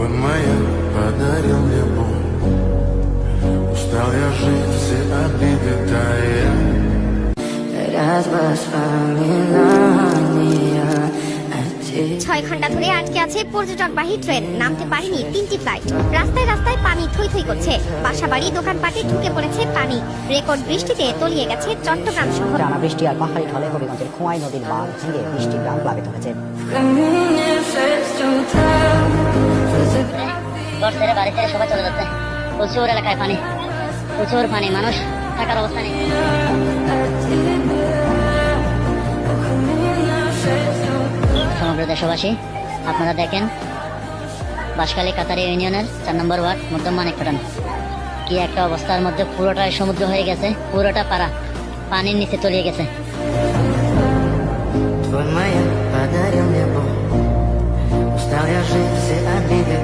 Твой маяк подарил мне боль. Устал я жить, все обиды тая. Горят воспоминания о тебе. 6 ঘন্টা ধরে আটকে আছে পর্যটকবাহী ট্রেন, নামতে পারেনি 3টি ফ্লাইট। রাস্তায় রাস্তায় পানি থই থই করছে, বাসাবাড়ি দোকানপাটে ঢুকে পড়েছে পানি। রেকর্ড বৃষ্টিতে তলিয়ে গেছে চট্টগ্রাম শহর। টানা বৃষ্টি আর পাহাড়ি ঢলে হবিগঞ্জের খোয়াই নদীর বাঁধ ভেঙে বৃষ্টি গ্রাম প্লাবিত হয়েছে। ঘর ছেড়ে বাড়ি ছেড়ে সবাই চলে যাচ্ছে। প্রচুর এলাকায় পানি, প্রচুর পানি, মানুষ থাকার অবস্থা নেই। সমগ্র দেশবাসী আপনারা দেখেন, বাঁশখালী কাতারি ইউনিয়নের 4 নম্বর ওয়ার্ড মধ্যম মানিকপাটন কি একটা অবস্থার মধ্যে, পুরোটাই সমুদ্র হয়ে গেছে, পুরোটা পাড়া পানির নিচে তলিয়ে গেছে। Твой маяк подарил мне боль. Устал я жить, все обиды